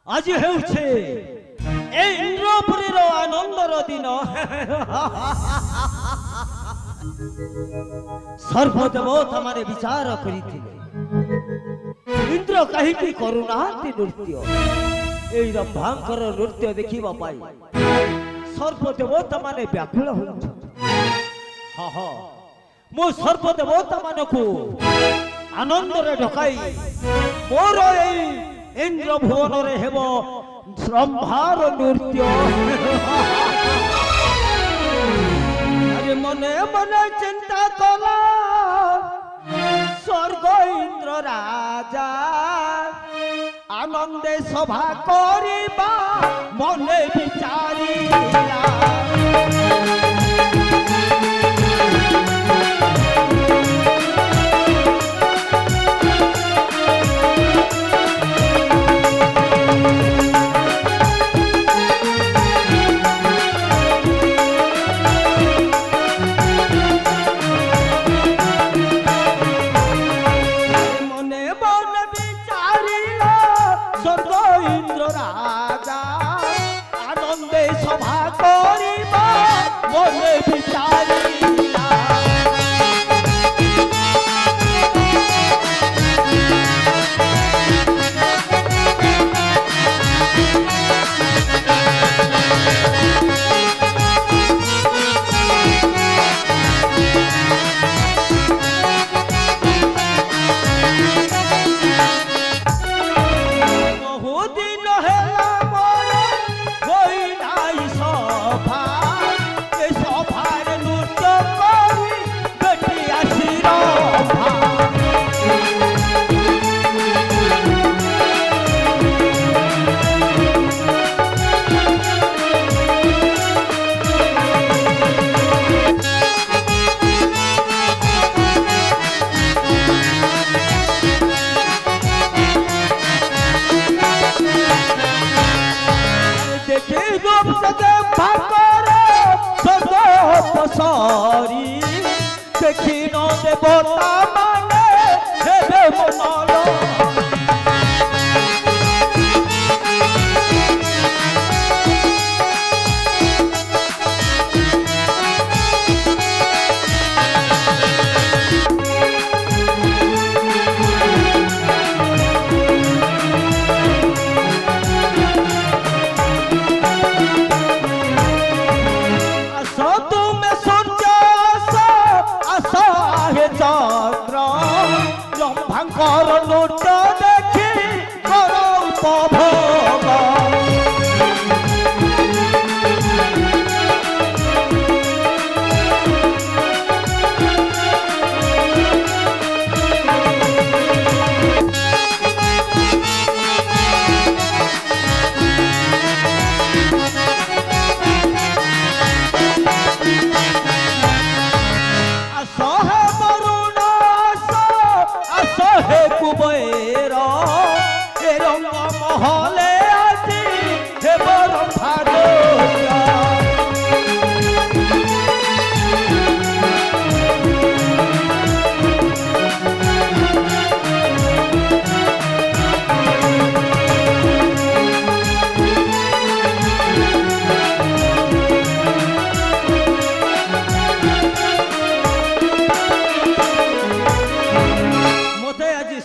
आज हेउछे ए इंद्रपुरी रो आनंदर दिन सर्वदेवता माने विचार करिथिले इंद्र कहीं की करुनाहांती नृत्य ए रंभांकर नृत्य देखिबा पाई सर्वदेवता माने व्याकुल होइछ। हा हा मो सर्वदेवता मानकु आनंद रे ढकाई मोर ए इंद्र भुवन रे हेबो रंभार नृत्य। अरे मने मने चिंता कला स्वर्ग इंद्र राजा आनंदे सभा करिबा मने विचारिला।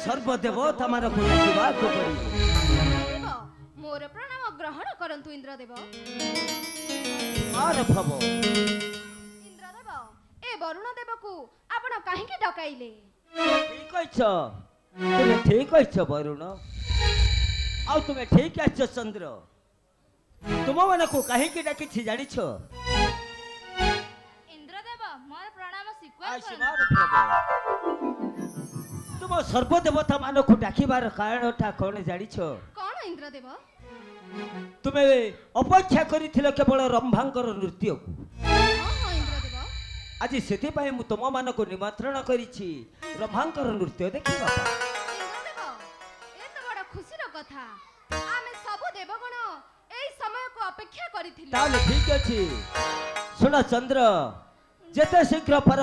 सर्वदेवता मार खुलासिबा को पड़ी मोर प्रणाम ग्रहण करंतु इंद्रदेव। आर भव इंद्रदेव ए वरुण देव को आपण काहे के डकाइले? ठीक कहिछ तुमे ठीक कहिछ वरुण आ तुमे ठीक कहिछ चंद्र तुम माने को काहे के डाकी छी जानि छ? इंद्रदेव मोर प्रणाम स्वीकार कर। तुम सर्वदेवता मान को डाकिबार कारणटा कोन जानि छ? कोन इंद्रदेव? तुमे अपेक्षा करिथिल केवल रंभांकर नृत्य को। हां इंद्रदेव आज सेति पय मु तुम मान को निमंत्रण करिछि रंभांकर नृत्य देखिबा। इंद्रदेव ए तो बड़ा खुशी रो कथा आमे सब देवगण एई समय को अपेक्षा करिथिलु। ताले ठीक अछि सुना चंद्र जेते शीघ्र पर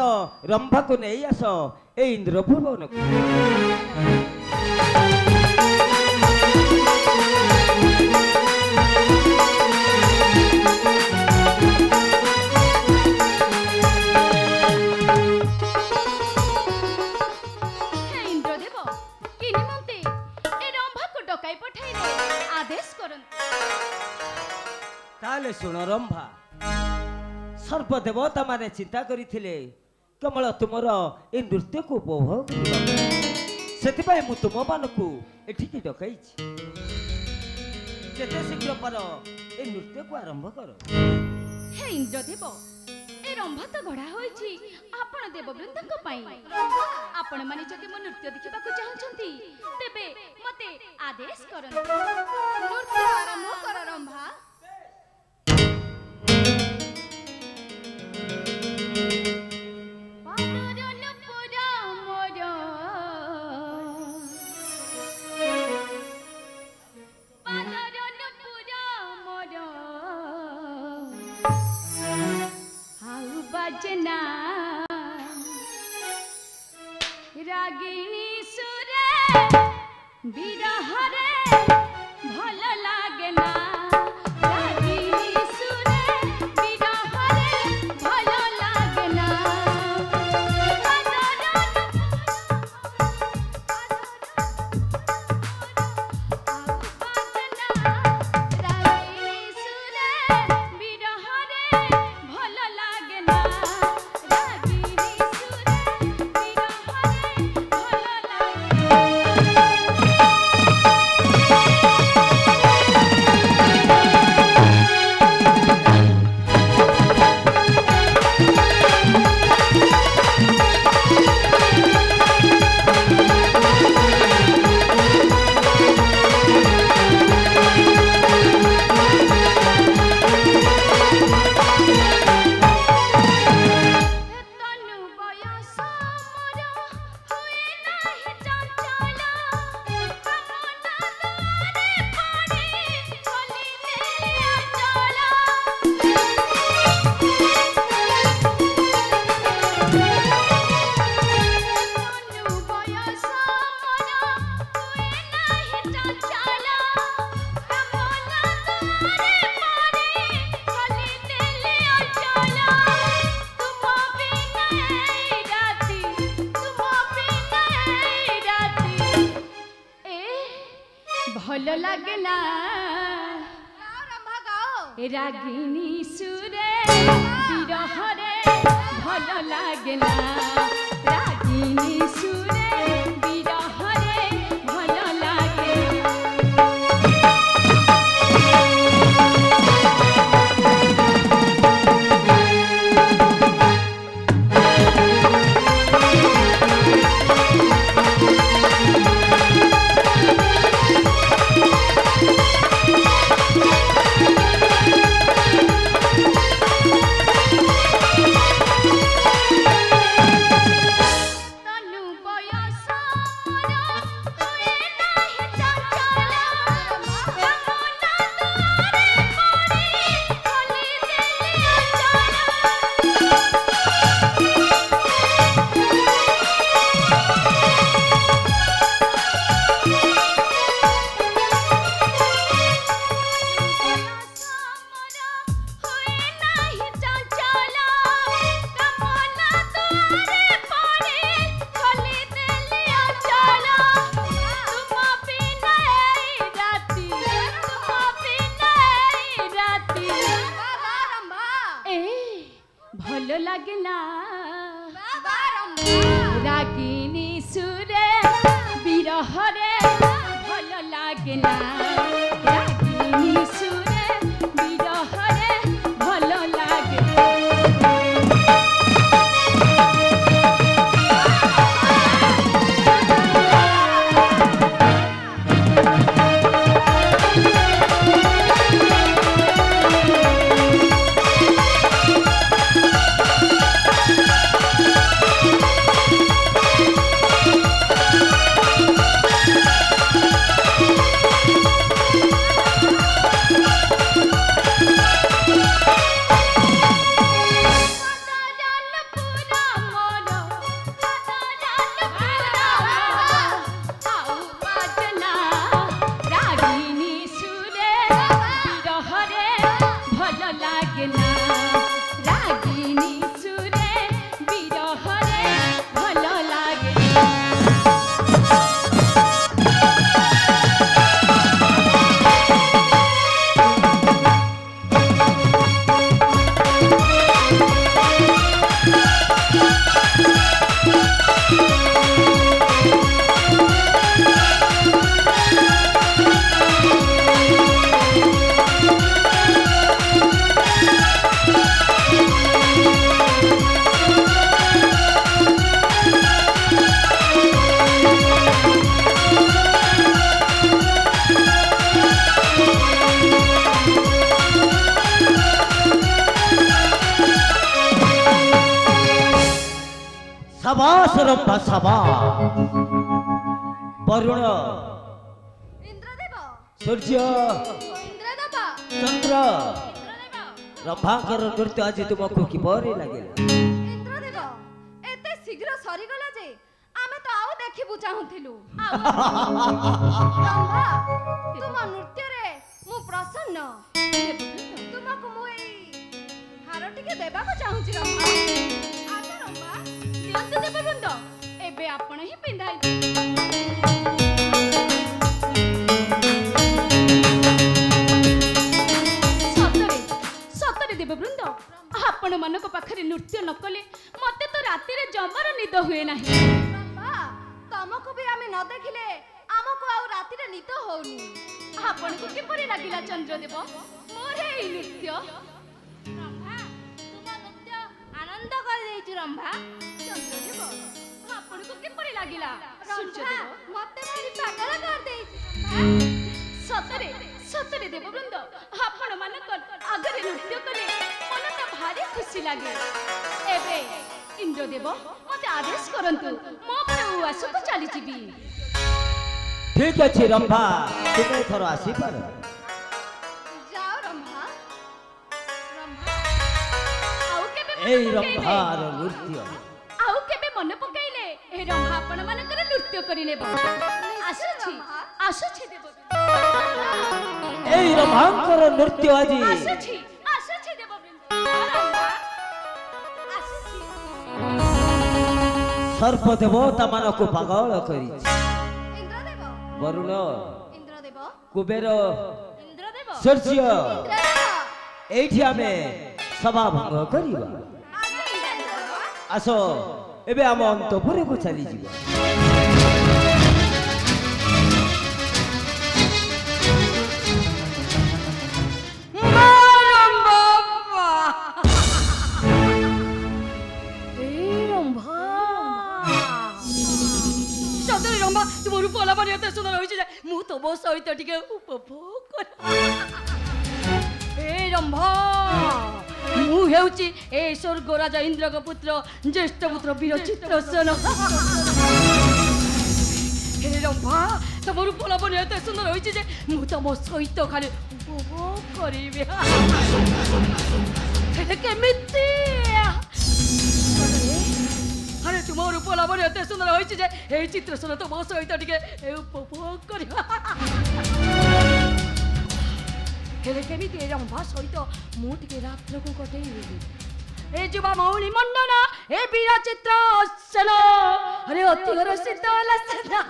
रंभा को नहीं आस ए इंद्रभुवन को। ताले सुन रंभा सर्वदेवता माने चिंता करिथिले केवल तुमर ए नृत्य को उपभोग सेतिपाई मु तुम मानकू एठिकी डकाइछि जेते शीघ्र पर ए नृत्य को आरंभ करो। हे इंद्रदेव ए रंभा तो गढ़ा होइछि आपण देववृंदक पई आपण माने जदि मो नृत्य देखिबा को चाहछंती तेबे मते आदेश करन नृत्य आरंभ कर रंभा। रागिनी सुरे बिरहरे भल लागे ना रागिनी सुरे बिरहरे भल लागे ना रागिनी सुरे बिरहरे भल लागे ना रागिनी सुरे भल लागे ना रागिनी सुरे बिरहरे भल लागे ना रागिनी सुरे बिरहरे भल लागे भल लागे ना रागिनी सुरे बिरहरे भल लागे ना रागिनी सुरे बिरहरे भल लागे ରମ୍ଭା ସାବାସ। ବରୁଣ, ଇନ୍ଦ୍ରଦେବ, ସୂର୍ଯ୍ୟ, ଇନ୍ଦ୍ରଦେବ, ଚନ୍ଦ୍ର, ଇନ୍ଦ୍ରଦେବ, ରମ୍ଭାଙ୍କର ନୃତ୍ୟ ଆଜି ତୁମକୁ କିପରି ଲାଗିଲା? ଇନ୍ଦ୍ରଦେବ, ଏତେ ଶୀଘ୍ର ସରିଗଲା ଯେ ଆମେ ତ ଆଉ ଦେଖିବୁ ଚାହୁଁଥିଲୁ। ରମ୍ଭା, ତୁମ ନୃତ୍ୟରେ ମୁଁ ପ୍ରସନ୍ନ। ତୁମକୁ ମୁଁ ଏଇ ହାର ଟିକେ ଦେବାକୁ ଚାହୁଁଛି ରମ୍ଭା। ଆସ ରମ୍ଭା, ଦିଅନ୍ତୁ ଦେବବୃନ୍ଦ, ଏବେ ଆପଣ ହିଁ ପିନ୍ଧାଇ ସତରେ ଦେବବୃନ୍ଦ, ଆପଣ ମାନଙ୍କ ପାଖରେ ନୃତ୍ୟ ନ କଲେ ମତେ ତ ରାତିରେ ଜମାର ନିଦ ହୁଏ ନାହିଁ। ତମକୁ ବି ଆମେ ନ ଦେଖିଲେ ଆମକୁ ଆଉ ରାତିରେ ନିଦ ହଉନି। ଆପଣଙ୍କୁ କିପରି ଲାଗିଲା ଚନ୍ଦ୍ରଦେବ ମୋର ଏଇ ନୃତ୍ୟ? ରମ୍ଭା, ତୁମ ନୃତ୍ୟ ଆନନ୍ଦ କରିଦେଇଛି ରମ୍ଭା। ଚନ୍ଦ୍ରଦେବ, ଆପଣଙ୍କୁ କିପରି ଲାଗିଲା? ସୂର୍ଯ୍ୟଦେବ, ମତେ ଭାରି ପାଗଳ କରିଦେଇଛି। ସତରେ ସତରେ ଦେବବୃନ୍ଦ, ଆପଣ ମାନଙ୍କ ଆଗରେ ନୃତ୍ୟ କଲେ ମନ ତ ଭାରି ଖୁସି ଲାଗେ। ଏବେ ଇନ୍ଦ୍ରଦେବ ମତେ ଆଦେଶ କରନ୍ତୁ, ମୋ ପରେ ଉଆସକୁ ଚାଲିଯିବି। ଠିକ ଅଛି ରମ୍ଭା, ତୁମେ ଏଥର ଆସିପାର। ଯାଅ ରମ୍ଭା। ରମ୍ଭା, ଆଉ କେବେ ଏଇ ରମ୍ଭାର ନୃତ୍ୟ ଆଉ କେବେ ମନେ ପକାଇଲେ ଏ ରମ୍ଭା ଆପଣ ମାନଙ୍କର ନୃତ୍ୟ କରି ନେବ। ଆସୁଛି ଆସୁଛି ଦେବବୃନ୍ଦ, ଏଇ ରମ୍ଭାଙ୍କର ନୃତ୍ୟ ଆଜି ଆସୁଛି ଆସୁଛି ଦେବବୃନ୍ଦ। ରମ୍ଭା, ଆସୁଛି। ସର୍ପଦେବତା ମାନଙ୍କୁ ପାଗଳ କରିଛି। ଇନ୍ଦ୍ରଦେବ, ବରୁଣ, ଇନ୍ଦ୍ରଦେବ, କୁବେର, ଇନ୍ଦ୍ରଦେବ, ସୂର୍ଯ୍ୟ, ଇନ୍ଦ୍ରଦେବ, ଏଇଠି ଆମେ ସଭା ଭଙ୍ଗ କରିବା। ଆଜ୍ଞା ଇନ୍ଦ୍ରଦେବ। ଆସ ଏବେ ଆମ ଅନ୍ତପୁରକୁ ଚାଲିଯିବା। ତୁମ ରୂପ ଲାବଣ୍ୟ ଏତେ ସୁନ୍ଦର ହୋଇଛି ଯେ ମୁଁ ତମ ସହିତ ଟିକେ ଉପଭୋଗ କରେ। ଏ ରମ୍ଭା, ମୁଁ ହେଉଛି ଏ ସ୍ୱର୍ଗ ରାଜା ଇନ୍ଦ୍ରଙ୍କ ପୁତ୍ର, ଜ୍ୟେଷ୍ଠ ପୁତ୍ର ବୀର ଚିତ୍ରସେନ। ହେ ରମ୍ଭା, ତମ ରୂପ ଲାବଣ୍ୟ ଏତେ ସୁନ୍ଦର ହୋଇଛି ଯେ ମୁଁ ତମ ସହିତ ଖାଲି ଉପଭୋଗ କରିବି। ହେଲେ କେମିତି? আরে তোমার উপর আমার এত সুন্দর হয়েছে যে এই চিত্রসেন তোমার সহিত টিকে উপভোগ করিবা। হেলে কেমিতি এই রম্ভা সহিত মু টিকে রাত্রকু কটেইবি। এই যুবা মৌলি মন্ডনা এ বীর চিত্রসেন, আরে অতি ঘর শীতল সেনা।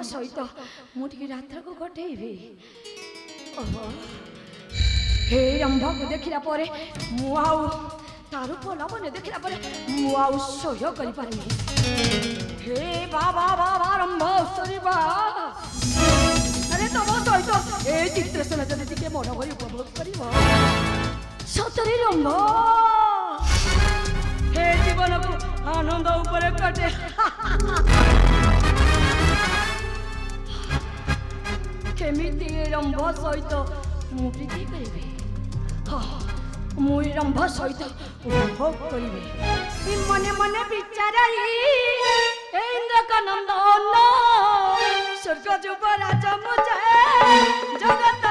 ସହିତ ମୁଁ ଟିକେ ରାତ୍ରକୁ କଟେଇବି। ହେ ରମ୍ଭାକୁ ଦେଖିଲା ପରେ ମୁଁ ଆଉ ତାର ଲାବଣ୍ୟ ଦେଖିଲା ପରେ ମୁଁ ଆଉ ସହ୍ୟ କରିପାରିନି। ହେ ବାବା ବାବା ରମ୍ଭ ସରିବା। ଆରେ ତମ ସହିତ ଏ ଚିତ୍ରସେନ ଯଦି ଟିକେ ମନ ଭରି ଉପଭୋଗ କରିବ ସତରେ ରମ୍ଭ ହେ ଜୀବନକୁ ଆନନ୍ଦ ଉପରେ କାଟେ। କେମିତି ରମ୍ଭ ସହିତ ମୁଁ ପ୍ରୀତି କରିବି, ମୁଁ ରମ୍ଭ ସହିତ ଉପଭୋଗ କରିବି। ମନେ ମନେ ବିଚାର ଇନ୍ଦ୍ରକ ନନ୍ଦନ ସ୍ୱର୍ଗ ଯୁବରାଜ ମୁଝେ ଜଗତ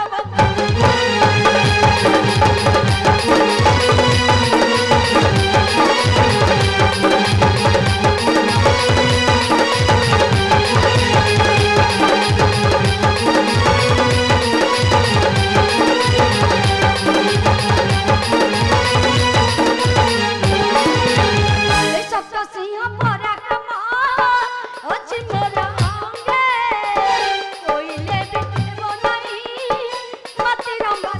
ପରାକ୍ରମ ଅଛି ମୋର ଅଙ୍ଗେ କହିଲେ ବି ହେବ ନାହିଁ ମତେ ରମ୍ଭା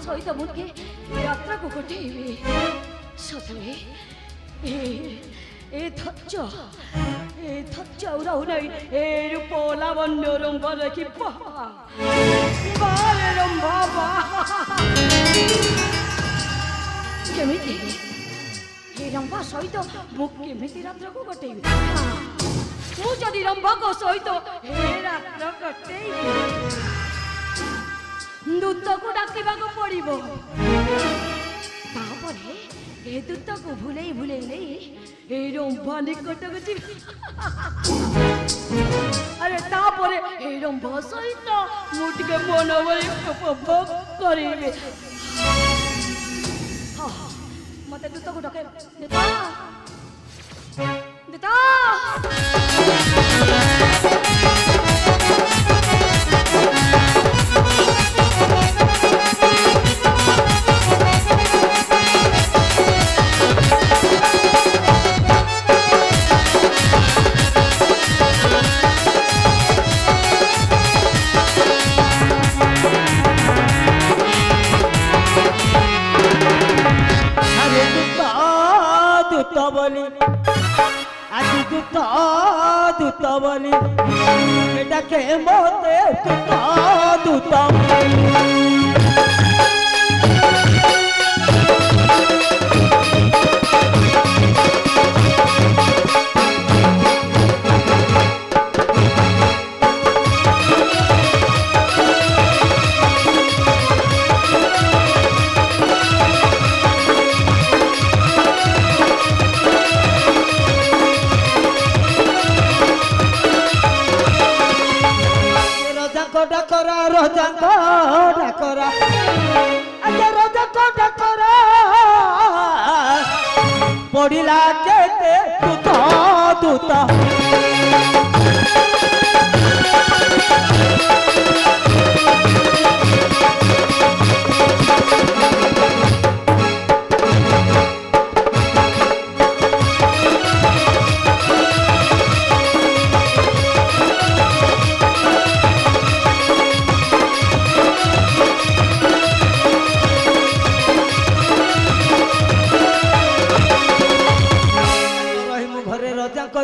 ସହିତ ମୁଁ ଟିକେ ଯାତ୍ରାକୁ ଗୋଟେଇବି ସତରେ ଏ ଧୈର୍ଯ୍ୟ ଉରାଉ ନାହିଁ ଏ ରୂପ ଲାବଣ୍ୟ ରଙ୍ଗ ଦେଖି ବାରେ ରମ୍ଭା କେମିତି ଏ ରମ୍ଭା ସହିତ ମୁଁ କେମିତି ରାତ୍ରକୁ ଗୋଟେଇବି ମୁଁ ଯଦି ରମ୍ଭାଙ୍କ ସହିତ ଏ ରାତ୍ର ଗୋଟେଇବି ଦୂତକୁ ଡାକିବାକୁ ପଡ଼ିବ ତାପରେ ଏ ଦୂତକୁ ଭୁଲେଇ ନେଇ ଏ ରମ୍ଭା ନିକଟକୁ ଯିବି ଆରେ ତାପରେ ଏ ରମ୍ଭା ସହିତ ମୁଁ ଟିକେ ମନ ଭରି ଉପଭୋଗ କରିବି ମତେ ଦୂତକୁ ଡାକେ ଦୂତ दूत बोली डाके मोते दूत डाकरा अरे राजा को डाकरा पड़िला केते दूत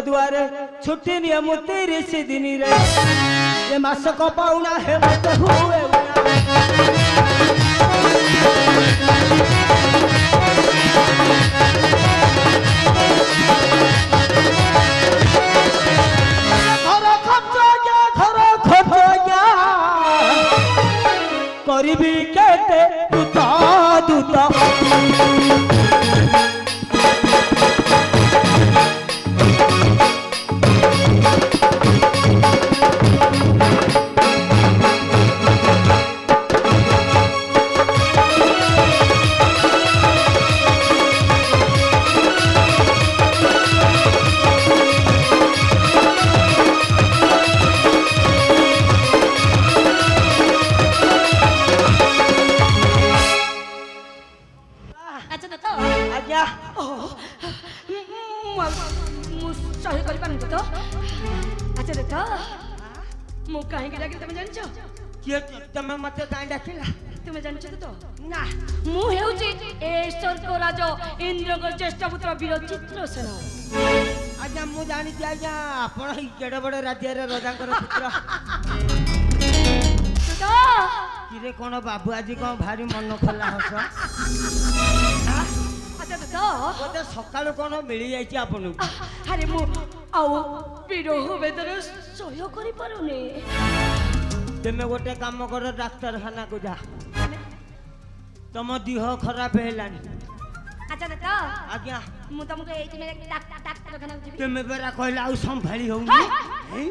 दुआरे छुट्टी नियम 30 दिन रे ये मास को पाउना है मत हुए घर खर्च करीबी केते दूत तमे मते काई डाकिला तुमे जानछ तो ना मु हेउची ए स्वर्ग राज इंद्र को ज्येष्ठ पुत्र वीर चित्रसेन आज्ञा मु जानी आज्ञा आपण केड़े बड़े राज्य राजा पुत्र किरे कौन बाबू आज कौन भारी मन खोला हस अच्छा दादा बोधे सकाल कौन मिली जाइए आपन अरे मु आउ विरोह वेदन सहयोग करि पारुनी तुम गोटे काम कर डाक्तरखाना को जा तुम देह खराब हेलानी अच्छा दादा आज्ञा मु तुमको एठी में डाक्तरखाना जीबी तुम बेरा कहला आ संभाली होउनी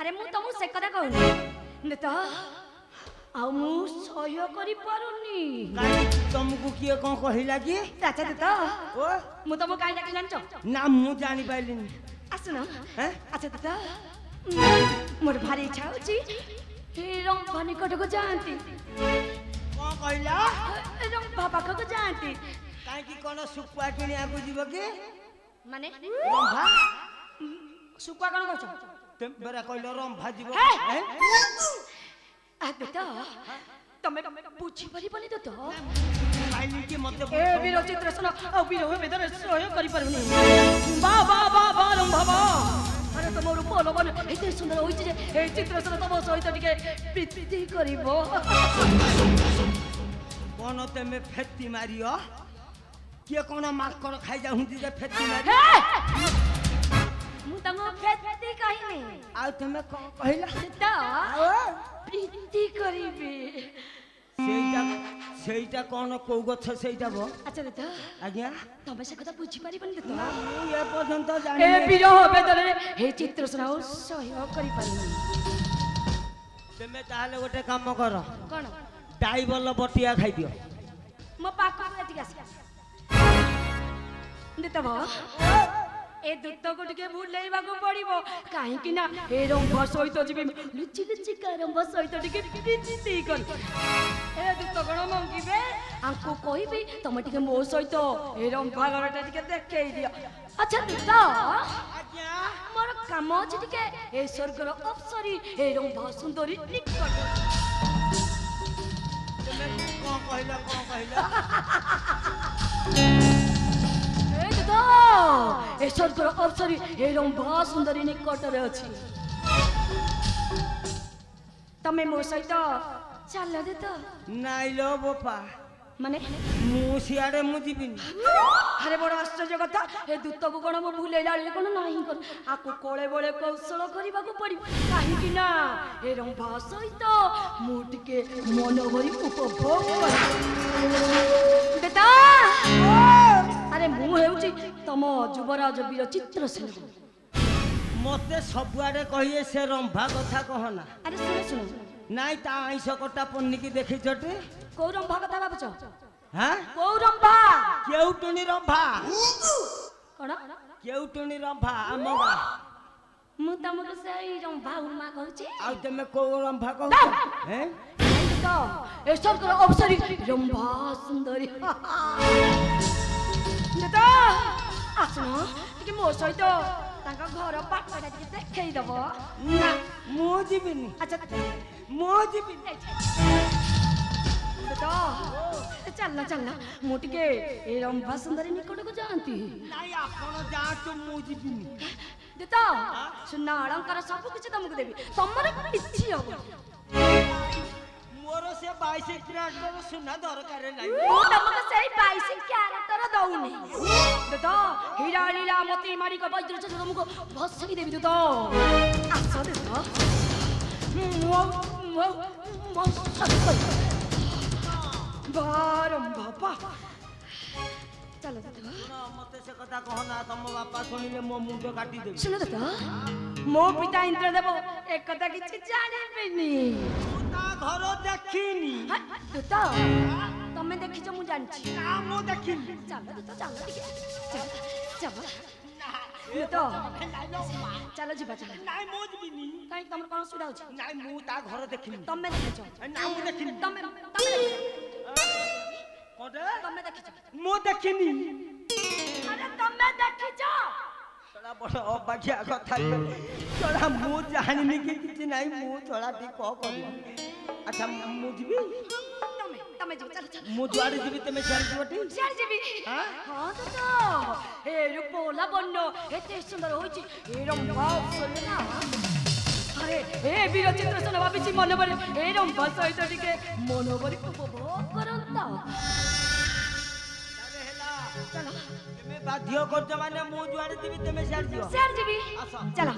अरे मु तुम से कथा कहूनी दादा आउ मु सहयोग करि पारुनी काई तुमको किए कौन कहिला कि अच्छा दादा ओ मु तुमको काई डाकि जानछो ना मु जानी पाइलिनी आसुन हैं अच्छा दादा मोर भारी इच्छा होची हे रंभा निकट को जानती कौन कहिला रंभा पाख को जानती काई कि कोन सुकुआ किनिया को जीव के माने रंभा सुकुआ कौन कहछो तुम बेरा कहलो रंभा जीव हे! हैं आ दादा तमे पूछी परि बनी तो पाइली कि मते ए वीर चित्र सुन आ वीर वेदन सहयोग करि पारुनी बा बा बा बा रंभा बा अरे तमोर बोलबन एते सुंदर होइछ जे ए चित्र सुन तम सहित टिके प्रीति करिवो कौन तुम फेती मारियो किए कौन माकड़ खाई जाऊँ जे फेती मारी हे मु तंगो फेती कहिनी आ तुम कौन कहिला दादा प्रीति करिबे सेटा कौन को गछ सेटा बो अच्छा दादा आज्ञा तमे से कथा बुझी पारिबन दादा ये पर्यंत ए जानी विरह वेदन हे चित्र सुनाओ सहयोग करि पारिनी तुम ताले गोटे काम कर कोन डाइबल बटिया खाई दियो मो पाखा एठी आसी देता भा ए दूत को टिके भूलेइबा को पड़िबो काहे कि ना ए रंभा सहित जीबे लुचि लुचि का रंभा सहित टिके प्रीति कर ए दूत कोन मंगिबे आंको कहिबे तमे टिके मो सहित ए रंभा घरटा टिके देखै दियो अच्छा दूत आज्ञा मोर काम अछि टिके ए स्वर्गर अप्सरी ए रंभा सुंदरी निकट तुम कौन कहिला ए दादा ए स्वर्गर अप्सरी ए रंभा सुंदरी निकट रे अछि तमे मो सहित चल दे तो नाइलो बोपा माने मु सियाड़े मु जीबिनी अरे बड़ आश्चर्य कथा ए दूत को कोन मो भूलेला कोन नाही कर आको कोळे बोळे कौशल करिबा को पड़ी काहे कि ना ए रंभा सहित मु टिके मन भरी उपभोग कर बेटा अरे मु हेउची तम युवराज वीर चित्रसेन मते सबुआडे कहिए से रंभा कथा कहना अरे सुनो सुनो नाई ता आइस कटा पन्नी की देखी छटे कौ रंभा कथा भाबुछ हां कौ रंभा केउटुनी रंभा कोन केउटुनी रंभा आमगा मु तमको सही रंभा उमा कहूची आ तमे को रंभा कहू हैं तो ए स्वर्गर अप्सरी रंभा सुंदरी नेता आसनो टिके मो सहित तांका घर बाटटा टिके देखै दबो ना मु जीबिनी अच्छा मु जीबिनी नेता चलना चलना मु टिके ए रंभा सुंदरी निकट को जानती नाई आपण जा तो मु जीबिनी नेता सुना अलंकार सब कुछ तुमको देबी तमर किछि हो मोर से 22 किराट सुना दरकार नाही मु तमको सही 22 क्यारेक्टर दउनी देतो हीरा लीला मोती मारी को वज्र से तुमको भस्मी देबी तो आस देतो मो मो मो बारम बापा चलो देतो मते से कथा कहना तम बापा सुनिले मो मुंड काटी देबी सुनो देतो मो पिता इंद्रदेव एक कथा किछि जानिबेनी ता घर देखिनी देतो तमे देखिছো मु जानछि ना मु देखिनी चलो देतो चलो टिके चलो देतो चलो जीवा चलो नाई मु जीबिनी काई तमर कोन सुविधा होछि नाई मु ता घर देखिनी तमे देखिছো ना मु देखिनी तमे कोडे तमे देखिছো मु देखिनी अरे तमे देखिছো तोड़ा बड़ अबागिया कथा तोड़ा मु जानिनी कि किछि नाही मु तोड़ा टी क करी अच्छा मु जीबी ତମେ ଯିବ ଚାଲ ଚାଲ ମୁଁ ଯୁଆଡେ ଯିବି ତମେ ସିଆଡେ ଯିବଟି ସିଆଡେ ଯିବି ହଁ? ହଁ ତ ଏ ରୂପଲା ବନ୍ନ ଏତେ ସୁନ୍ଦର ହୋଇଛି ଏ ରମ୍ଭା ନା ଆରେ ଏ ବୀର ଚିତ୍ରସେନ ଭାବିଛି ମନୋବରୀ ଏ ରମ୍ଭା ସହିତ ଟିକେ ମନୋବରୀ ଉପଭୋଗ କରନ୍ତା ଚାଲ ତମେ ବାଧ୍ୟ କରୁଛ ମାନେ ମୁଁ ଯୁଆଡେ ଯିବି ତମେ ସିଆଡେ ଯିବ ସିଆଡେ ଯିବି ଆସ। ଚାଲ